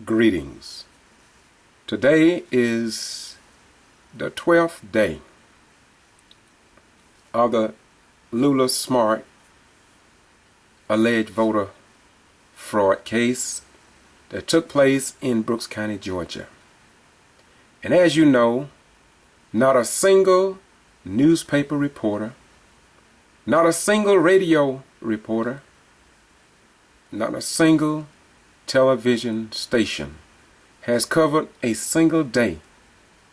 Greetings. Today is the 12th day of the Lula Smart alleged voter fraud case that took place in Brooks County, Georgia. And as you know, not a single newspaper reporter, not a single radio reporter, not a single television station has covered a single day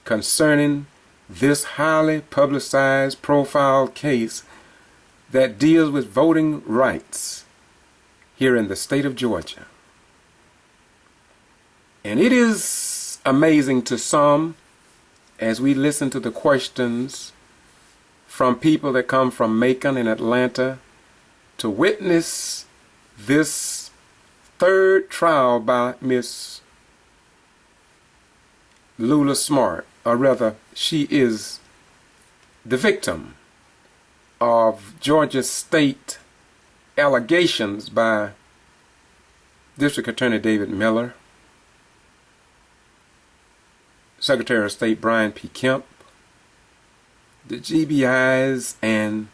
concerning this highly publicized profile case that deals with voting rights here in the state of Georgia. And it is amazing to some, as we listen to the questions from people that come from Macon and Atlanta, to witness this third trial by Miss Lula Smart, or rather, she is the victim of Georgia State allegations by District Attorney David Miller, Secretary of State Brian P. Kemp, the G.B.I's, and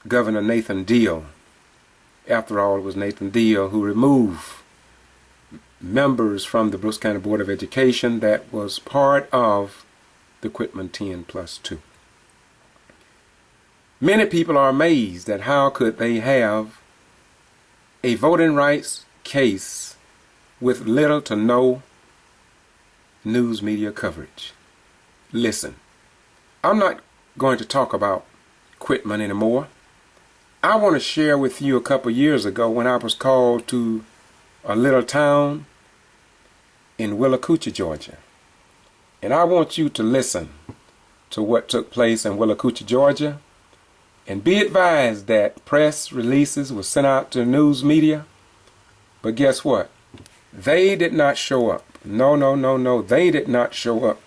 Governor Nathan Deal. After all, it was Nathan Deal who removed members from the Brooks County Board of Education that was part of the Quitman 10+2. Many people are amazed at how could they have a voting rights case with little to no news media coverage. Listen, I'm not going to talk about Quitman anymore. I want to share with you a couple years ago when I was called to a little town in Willacoochee, Georgia. And I want you to listen to what took place in Willacoochee, Georgia. And be advised that press releases were sent out to the news media. But guess what? They did not show up. No. They did not show up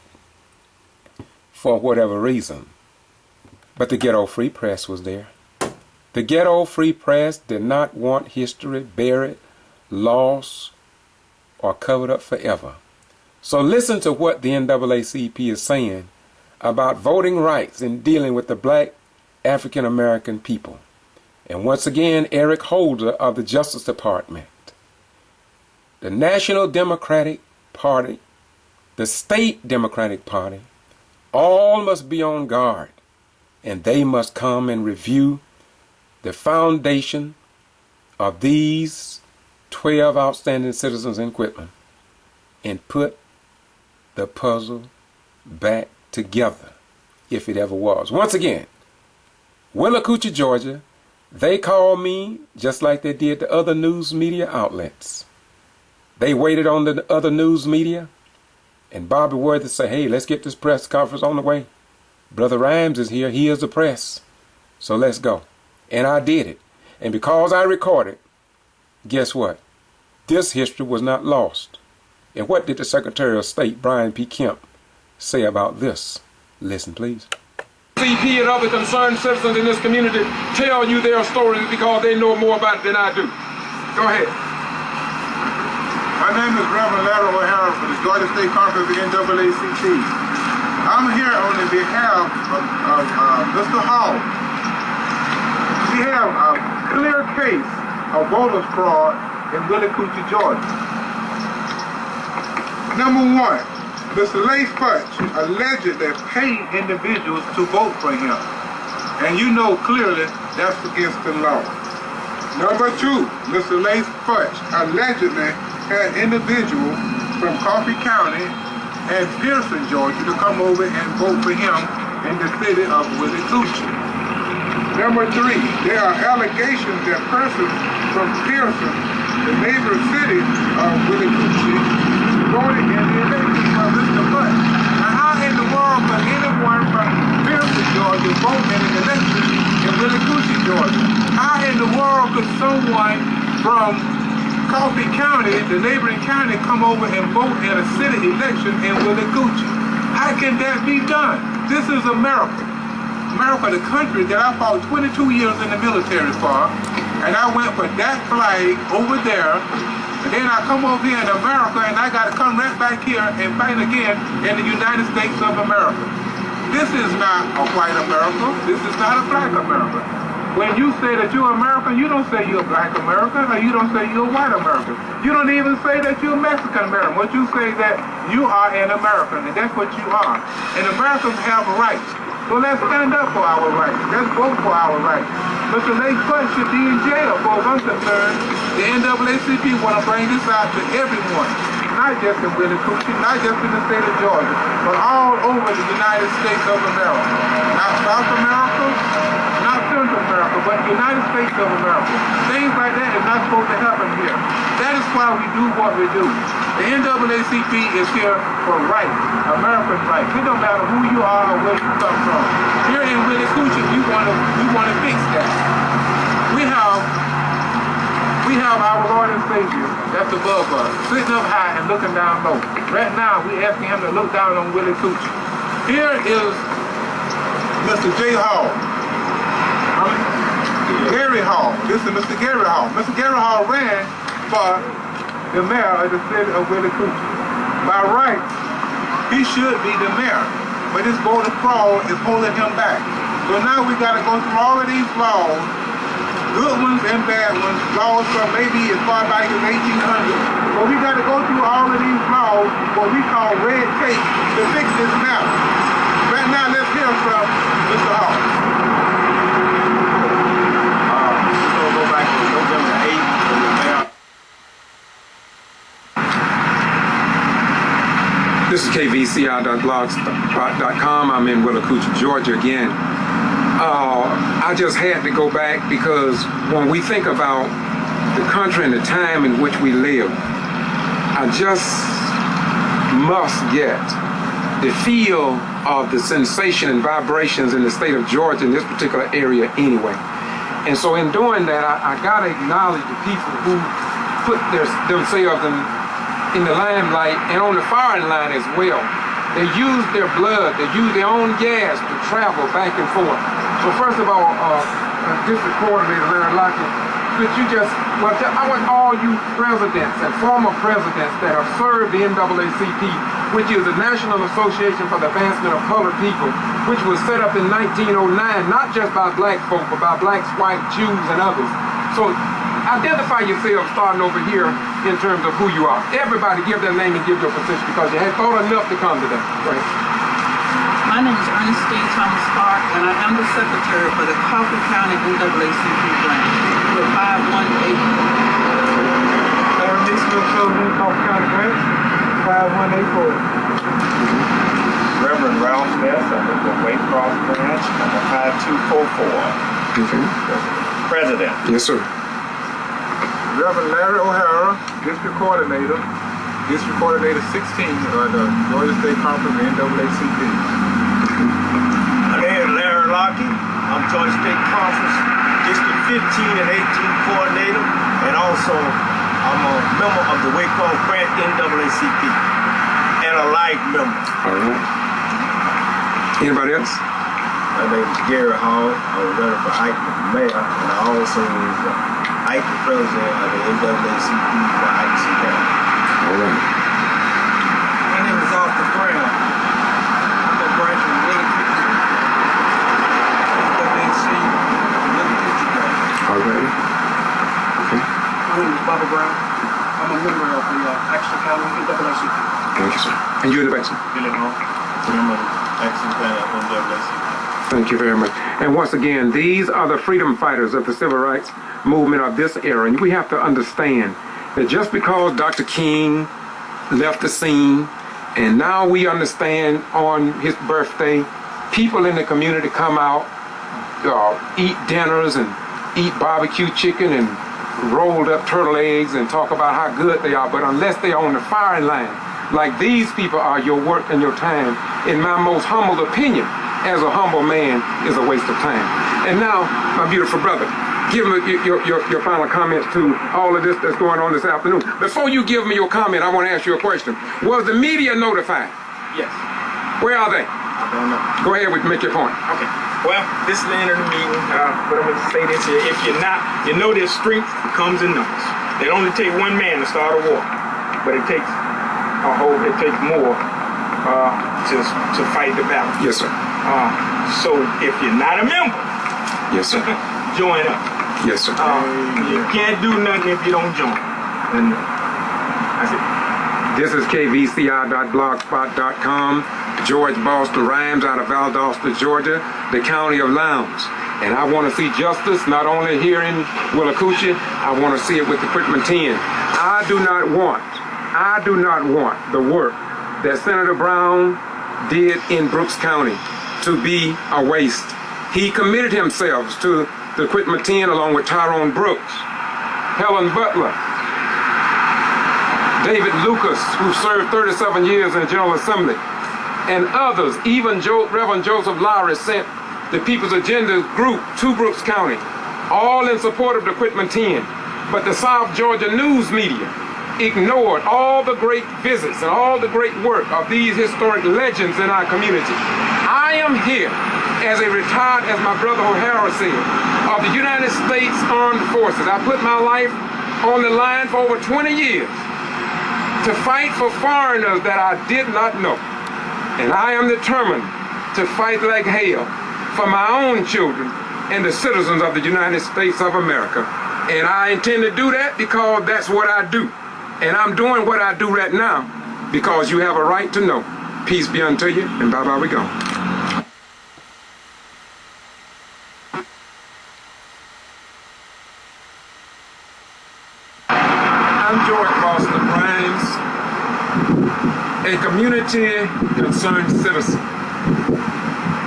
for whatever reason. But the Ghetto Free Press was there. The Ghetto Free Press did not want history buried, lost, or covered up forever. So listen to what the NAACP is saying about voting rights in dealing with the black African American people. And once again, Eric Holder of the Justice Department, the National Democratic Party, the State Democratic Party, all must be on guard, and they must come and review the foundation of these 12 outstanding citizens in Quitman and put the puzzle back together, if it ever was. Once again, Willacoochee, Georgia, they called me just like they did the other news media outlets. They waited on the other news media, and Bobby Worthy said, hey, let's get this press conference on the way. Brother Rhymes is here. He is the press. So let's go. And I did it. And because I recorded, guess what? This history was not lost. And what did the Secretary of State, Brian P. Kemp, say about this? Listen, please. CP and other concerned citizens in this community tell you their stories because they know more about it than I do. Go ahead. My name is Reverend Larry O'Hara for the Georgia State Conference of the NAACP. I'm here on the behalf of Mr. Hall. We have a clear case of voter fraud in Willacoochee, Georgia. Number one, Mr. Lace Fudge allegedly paid individuals to vote for him. And you know clearly that's against the law. Number two, Mr. Lace Fudge allegedly had individuals from Coffee County and Pearson, Georgia to come over and vote for him in the city of Willacoochee. Number three, there are allegations that persons from Pearson, the neighboring city of Willacoochee, voted in the election for Mr. Bush. Now how in the world could anyone from Pearson, Georgia vote in an election in Willacoochee, Georgia? How in the world could someone from Coffee County, the neighboring county, come over and vote in a city election in Willacoochee? How can that be done? This is America. America, the country that I fought 22 years in the military for, and I went for that flag over there Then I come over here in America and I got to come right back here and fight again in the United States of America. This is not a white America. This is not a black America. When you say that you're American, you don't say you're a black American, or you don't say you're a white American. You don't even say that you're a Mexican American. What you say that you are an American, and that's what you are. And Americans have rights. So let's stand up for our rights. Let's vote for our rights. Mr. Lake Fudge should be in jail, for as I'm concerned. The NAACP want to bring this out to everyone. Not just in Willacoochee, not just in the state of Georgia, but all over the United States of America. Not South America, not Central America, but the United States of America. Things like that is not supposed to happen here. That is why we do what we do. The NAACP is here for rights, American rights. It don't matter who you are or where you come from. Here in Willacoochee, we want to fix that. We have our Lord and Savior that's above us, sitting up high and looking down low. Right now, we asking him to look down on Willacoochee. Here is Mr. J. Hall. Gary Hall. This is Mr. Gary Hall. Mr. Gary Hall ran for the mayor of the city of Willacoochee. By rights, he should be the mayor, but this voter fraud is holding him back. So now we got to go through all of these laws, good ones and bad ones, laws from maybe as far back as 1800. But we got to go through all of these laws, what we call red tape, to fix this matter. Right now, let's hear from Mr. Hall. We'll go back to November 8th when the mayor. This is kvci.blogspot.com. I'm in Willacoochee, Georgia again. I just had to go back because when we think about the country and the time in which we live, I just must get the feel of the sensation and vibrations in the state of Georgia in this particular area anyway. And so in doing that, I got to acknowledge the people who put themselves in the limelight and on the firing line as well. They use their blood, they use their own gas to travel back and forth. So first of all, District Coordinator Larry Lockett, could you just, I want all you presidents and former presidents that have served the NAACP, which is the National Association for the Advancement of Colored People, which was set up in 1909, not just by black folk, but by blacks, white, Jews, and others. So identify yourself starting over here in terms of who you are. Everybody give their name and give your position because you had thought enough to come today. Right. My name is Ernestine Thomas Clark, and I am the secretary for the Coffee County NAACP branch with 518. Larry Dixon, Coffee County branch, 5184. Reverend Ralph Smith, I'm with the Waycross branch, number 5244. Okay. President. Yes, sir. Reverend Larry O'Hara, District Coordinator 16 of the Georgia State Conference of the NAACP. My name is Larry Lockett. I'm Georgia State Conference District 15 and 18 Coordinator, and also I'm a member of the Waycross Branch NAACP and a life member. All right. Anybody else? My name is Gary Hall. I was running for Ike the mayor, and I also was Ike the president of the NAACP for Ike C. County. All right. My name is Arthur Brown. I'm a branch of Willacoochee. NAACP, Willacoochee branch. All right. Okay. My name is Bobby Brown. I'm a member of the Action County NAACP. Thank you, sir. And you in the back, sir? Billy Hall, member of Action County NAACP. Thank you very much. And once again, these are the freedom fighters of the civil rights movement of this era. And we have to understand that just because Dr. King left the scene, and now we understand on his birthday, people in the community come out, eat dinners and eat barbecue chicken and rolled up turtle eggs and talk about how good they are, but unless they're on the firing line, like these people are, your work and your time, in my most humble opinion, as a humble man, is a waste of time. And now, my beautiful brother, give me your final comments to all of this that's going on this afternoon. Before you give me your comment, I want to ask you a question. Was the media notified? Yes. Where are they? I don't know. Go ahead with make your point. Okay. Well, this is the end of the meeting, but I'm going to say this here. If you're not, you know there's strength comes in numbers. It only takes one man to start a war, but it takes more to fight the battle. Yes, sir. So if you're not a member, Yes, sir. join up. Yes, sir. You can't do nothing if you don't join. And that's it. This is kvci.blogspot.com. George Boston Rhymes out of Valdosta, Georgia, the county of Lowndes. And I want to see justice not only here in Willacoochee, I want to see it with the Quitman 10. I do not want the work that Senator Brown did in Brooks County to be a waste. He committed himself to the Quitman 10 along with Tyrone Brooks, Helen Butler, David Lucas, who served 37 years in the General Assembly, and others. Even Reverend Joseph Lowry sent the People's Agenda group to Brooks County, all in support of the Quitman 10. But the South Georgia news media ignored all the great visits and all the great work of these historic legends in our community. I am here as a retired, as my brother O'Hara said, of the United States Armed Forces. I put my life on the line for over 20 years to fight for foreigners that I did not know. And I am determined to fight like hell for my own children and the citizens of the United States of America. And I intend to do that because that's what I do. And I'm doing what I do right now because you have a right to know. Peace be unto you, and bye-bye we go. I'm George Boston Rhymes, a community concerned citizen.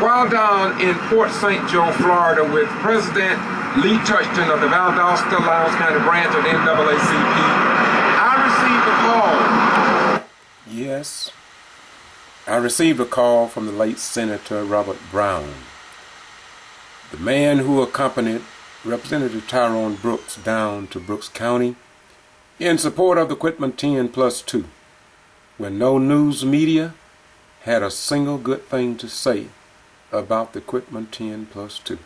While down in Port St. Joe, Florida with President Lee Touchton of the Valdosta, Lowndes County branch of the NAACP, I received a call. Yes, I received a call from the late Senator Robert Brown, the man who accompanied Representative Tyrone Brooks down to Brooks County in support of the Quitman 10+2, when no news media had a single good thing to say about the Quitman 10+2.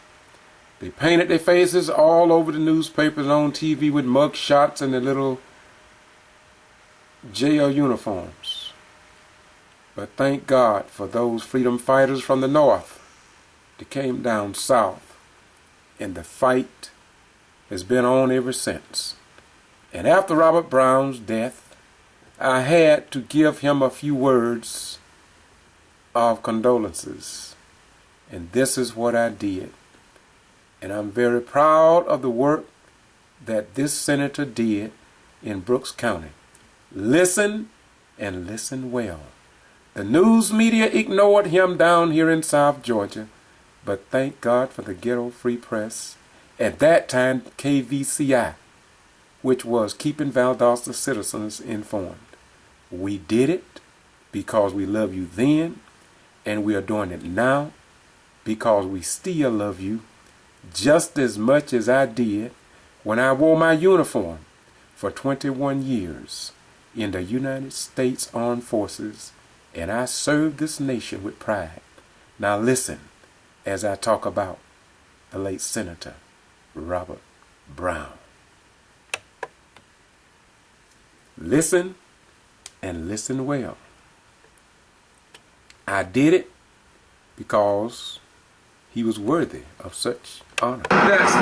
They painted their faces all over the newspapers and on TV with mug shots and their little jail uniforms. But thank God for those freedom fighters from the north that came down south, and the fight has been on ever since. And after Robert Brown's death, I had to give him a few words of condolences. And this is what I did. And I'm very proud of the work that this senator did in Brooks County. Listen, and listen well. The news media ignored him down here in South Georgia, but thank God for the Ghetto Free Press, at that time KVCI, which was keeping Valdosta citizens informed. We did it because we love you then, and we are doing it now because we still love you just as much as I did when I wore my uniform for 21 years in the United States Armed Forces, and I served this nation with pride. Now listen as I talk about the late Senator Robert Brown. Listen, and listen well. I did it because he was worthy of such honor. That's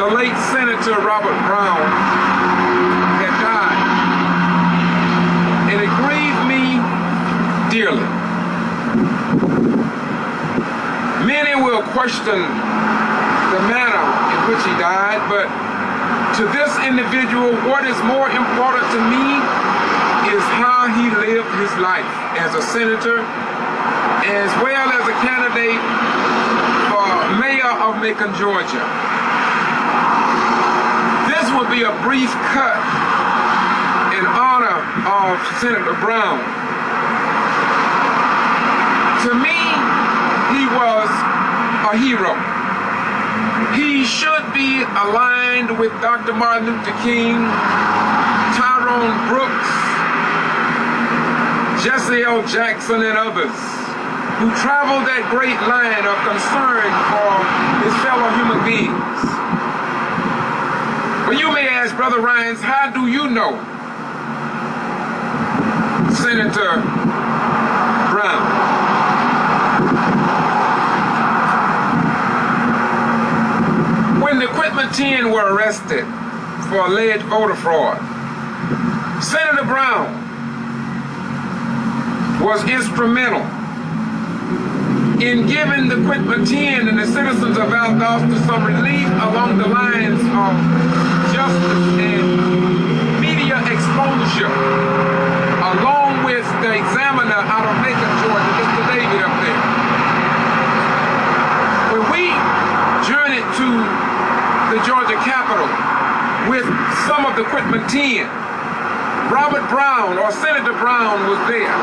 the late Senator Robert Brown had died, and it grieved me dearly. Many will question the manner in which he died, but to this individual, what is more important to me is how he lived his life as a senator, as well as a candidate for mayor of Macon, Georgia. This will be a brief cut in honor of Senator Brown. To me, he was a hero. He should be aligned with Dr. Martin Luther King, Tyrone Brooks, Jesse L. Jackson, and others who traveled that great line of concern for his fellow human beings. Well, you may ask, Brother Rhines, how do you know Senator Brown? When the Quitman 10 were arrested for alleged voter fraud, Senator Brown was instrumental in giving the Quitman 10 and the citizens of Valdosta some relief along the lines of justice and media exposure, along with the examiner out of Macon, Georgia, Mr. David up there. When we journeyed to the Georgia Capitol with some of the Quitman 10, Robert Brown, or Senator Brown, was there.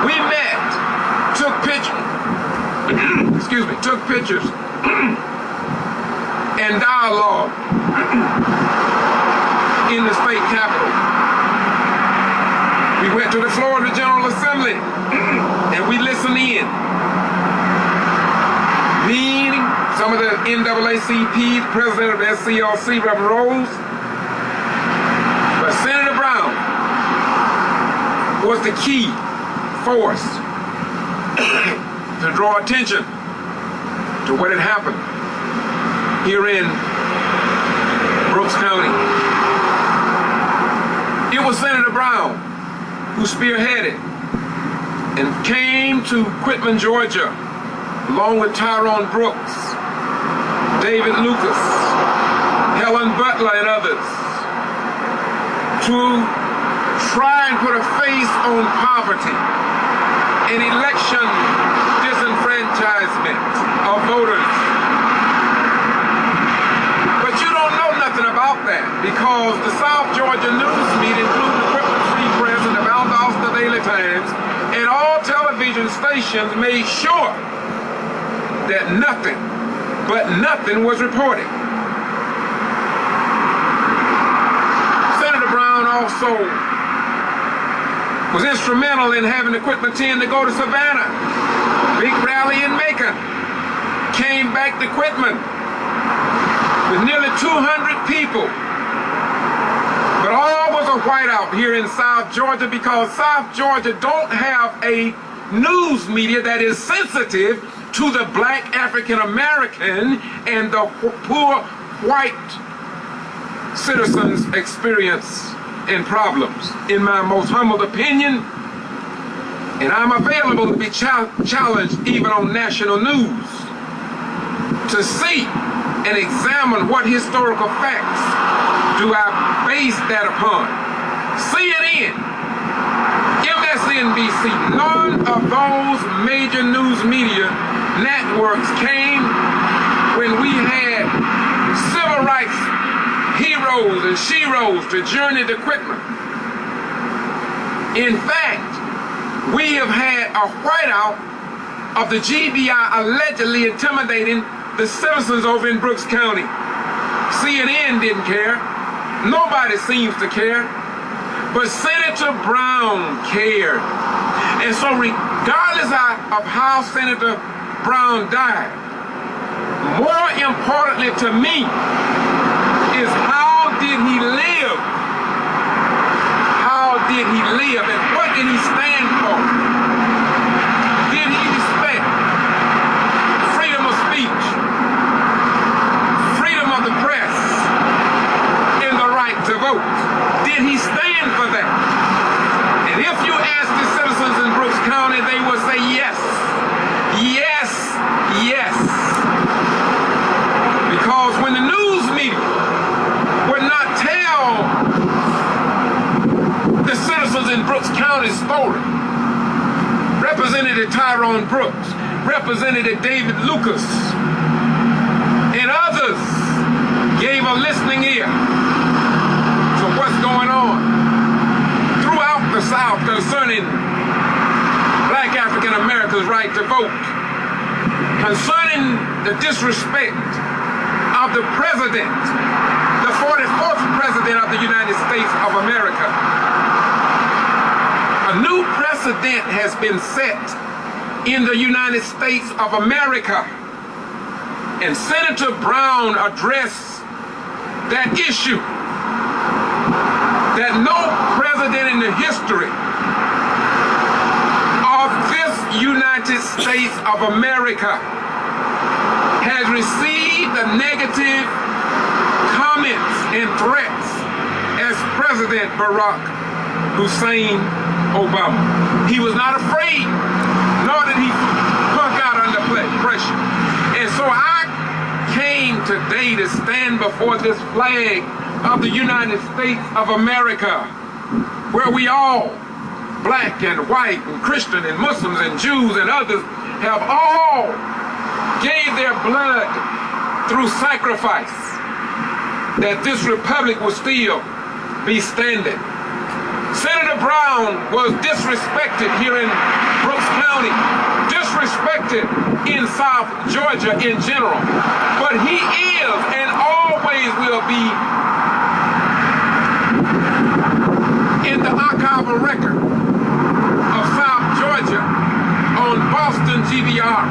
We met, took pictures, took pictures and dialogue in the state capitol. We went to the floor of the General Assembly and we listened in. Meeting some of the NAACP, the president of the SCLC, Reverend Rose. But Senator Brown was the key force to draw attention to what had happened here in Brooks County. It was Senator Brown who spearheaded and came to Quitman, Georgia, along with Tyrone Brooks, David Lucas, Helen Butler, and others, to try and put a face on poverty and election disenfranchisement of voters. But you don't know nothing about that, because the South Georgia news media, including the Quitman Free Press and the Valdosta Daily Times, and all television stations made sure that nothing was reported. Senator Brown also was instrumental in having the Quitman 10 to go to Savannah. Big rally in Macon. Came back to Quitman with nearly 200 people. But all was a whiteout here in South Georgia, because South Georgia don't have a news media that is sensitive to the black African American and the poor white citizens' experience and problems. In my most humble opinion, and I'm available to be challenged even on national news, to see and examine what historical facts do I base that upon. CNN, MSNBC, none of those major news media networks came when we had civil rights heroes and sheroes to journey to Quitman. In fact, we have had a whiteout of the G.B.R. allegedly intimidating the citizens over in Brooks County. CNN didn't care. Nobody seems to care. But Senator Brown cared. And so regardless of how Senator Brown died, more importantly to me is how did he live? How did he live, and what did he stand for? Did he respect freedom of speech, freedom of the press, and the right to vote? Did he stand for that? And if you ask the citizens in Brooks County, they will say yes. Yes, yes. Because when the news media would not tell the citizens in Brooks County story, Representative Tyrone Brooks, Representative David Lucas, and others gave a listening ear to what's going on throughout the South concerning black African Americans' right to vote, concerning the disrespect of the president, the 44th president of the United States of America. A new precedent has been set in the United States of America. And Senator Brown addressed that issue that no president in the history of this United States of America has received the negative comments and threats as President Barack Hussein Obama. He was not afraid, nor did he punk out under pressure. And so I came today to stand before this flag of the United States of America, where we all, black and white and Christian and Muslims and Jews and others, have all gave their blood through sacrifice, that this republic will still be standing. Senator Brown was disrespected here in Brooks County, disrespected in South Georgia in general, but he is and always will be in the archival record of South Georgia on Boston G.B.R,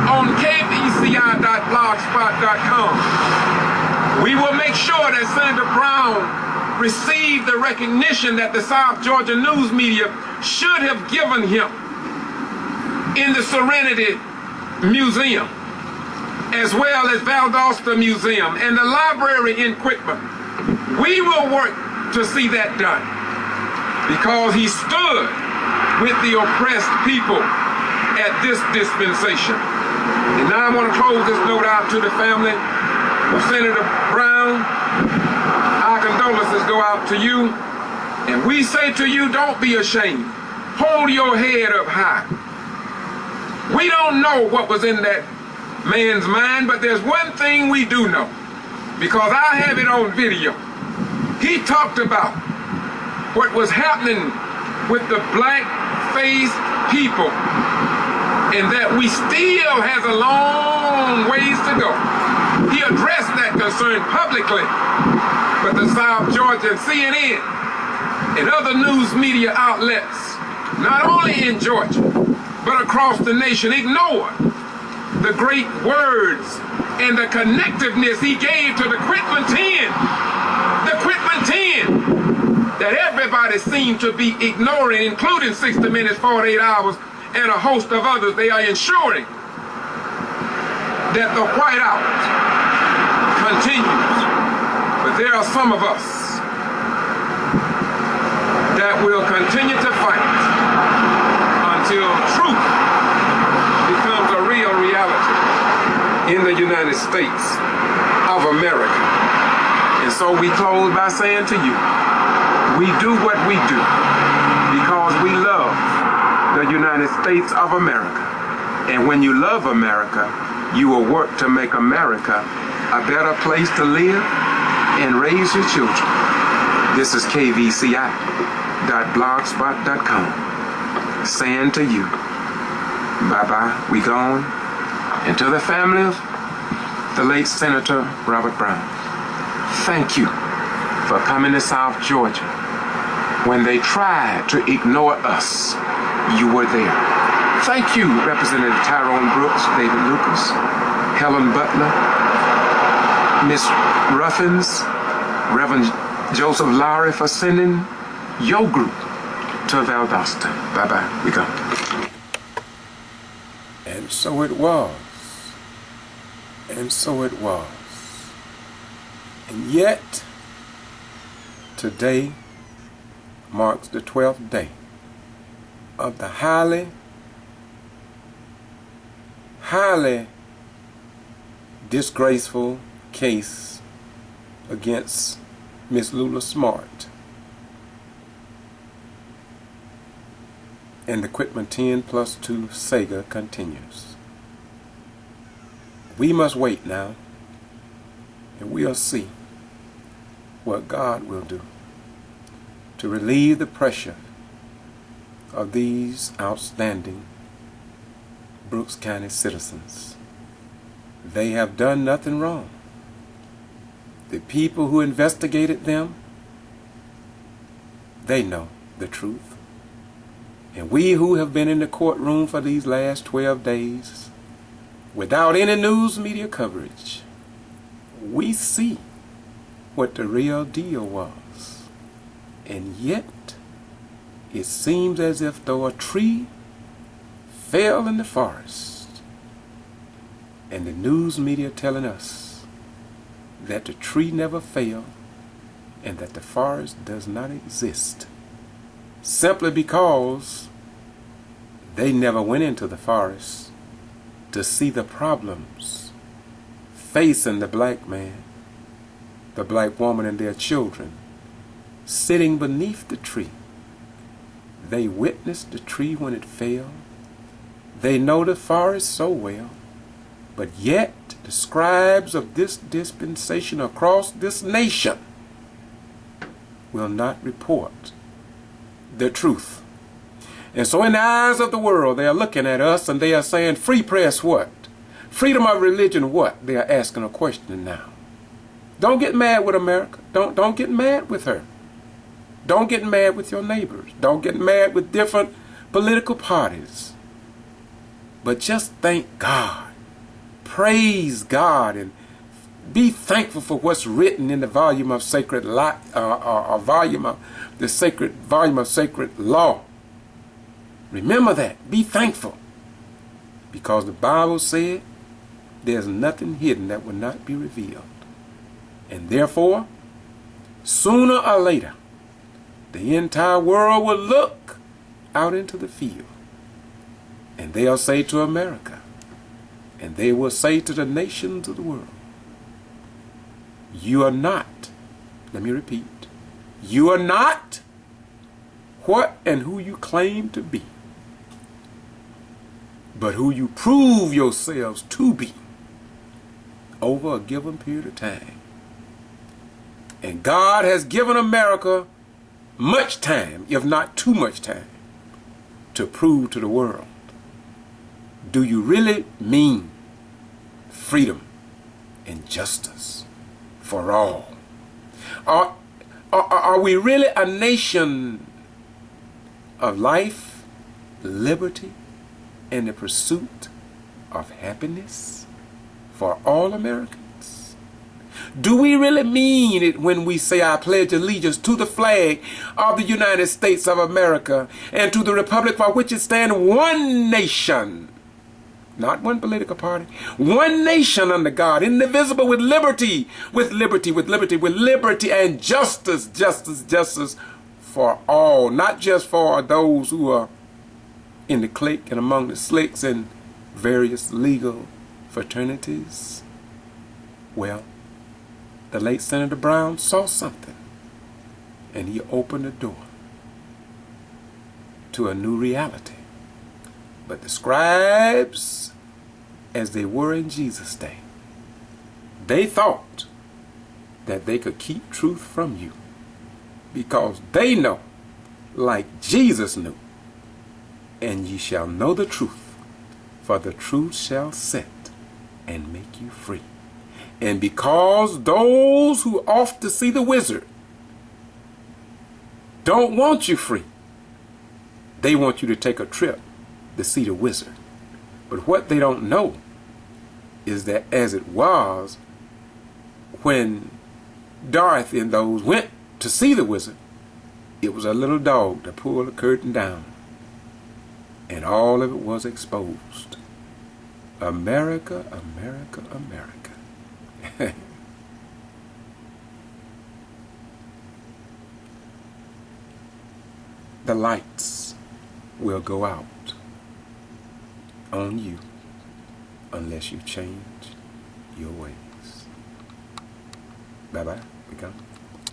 on KBCI.blogspot.com. We will make sure that Senator Brown received the recognition that the South Georgia news media should have given him in the Serenity Museum, as well as Valdosta Museum and the library in Quitman. We will work to see that done, because he stood with the oppressed people at this dispensation. And now I want to close this note out to the family of Senator Brown. Our condolences go out to you, and we say to you, don't be ashamed. Hold your head up high. We don't know what was in that man's mind, but there's one thing we do know, because I have it on video. He talked about what was happening with the black-faced people, and that we still has a long ways to go. He addressed that concern publicly, but the South Georgia and CNN and other news media outlets, not only in Georgia, but across the nation, ignored the great words and the connectiveness he gave to the Quitman 10. The Quitman 10 that everybody seemed to be ignoring, including 60 Minutes, 48 Hours, and a host of others. They are ensuring that the whiteout continues. But there are some of us that will continue to fight until truth becomes a real reality in the United States of America. And so we close by saying to you, we do what we do because we love the United States of America. And when you love America, you will work to make America a better place to live and raise your children. This is kvci.blogspot.com saying to you, bye-bye, we gone. And to the family of the late Senator Robert Brown, thank you for coming to South Georgia. When they tried to ignore us, you were there. Thank you, Representative Tyrone Brooks, David Lucas, Helen Butler, Miss Ruffins, Reverend Joseph Lowry, for sending your group to Valdosta. Bye-bye. We go. And so it was. And so it was. And yet, today marks the 12th day of the highly disgraceful case against Miss Lula Smart. And the Quitman 10+2 saga continues. We must wait now, and we'll see what God will do to relieve the pressure of these outstanding Brooks County citizens. They have done nothing wrong. The people who investigated them, they know the truth. And we who have been in the courtroom for these last 12 days, without any news media coverage, we see what the real deal was. And yet, it seems as if though a tree fell in the forest, and the news media telling us that the tree never fell and that the forest does not exist, simply because they never went into the forest to see the problems facing the black man, the black woman, and their children sitting beneath the tree. They witnessed the tree when it fell. They know the forest so well, but yet the scribes of this dispensation across this nation will not report the truth. And so in the eyes of the world, they are looking at us and they are saying, free press what? Freedom of religion what? They are asking a question now. Don't get mad with America. Don't get mad with her. Don't get mad with your neighbors. Don't get mad with different political parties. But just thank God. Praise God and be thankful for what's written in the volume of sacred volume of sacred law. Remember that. Be thankful. Because the Bible said there's nothing hidden that will not be revealed. And therefore, sooner or later, the entire world will look out into the field. And they'll say to America, and they will say to the nations of the world, you are not, let me repeat, you are not what and who you claim to be, but who you prove yourselves to be over a given period of time. And God has given America much time, if not too much time, to prove to the world, do you really mean freedom and justice for all? Are we really a nation of life, liberty, and the pursuit of happiness for all Americans? Do we really mean it when we say I pledge allegiance to the flag of the United States of America and to the republic for which it stands, one nation, not one political party, one nation under God, indivisible, with liberty and justice for all, not just for those who are in the clique and among the slicks and various legal fraternities? Well, the late Senator Brown saw something, and he opened the door to a new reality. But the scribes, as they were in Jesus' day, they thought that they could keep truth from you because they know, like Jesus knew, and ye shall know the truth, for the truth shall set and make you free. And because those who oft to see the wizard don't want you free, they want you to take a trip to see the wizard. But what they don't know is that as it was when Dorothy and those went to see the wizard, it was a little dog that pulled the curtain down and all of it was exposed. America, America, America. The lights will go out on you unless you change your ways. Bye-bye. We gone.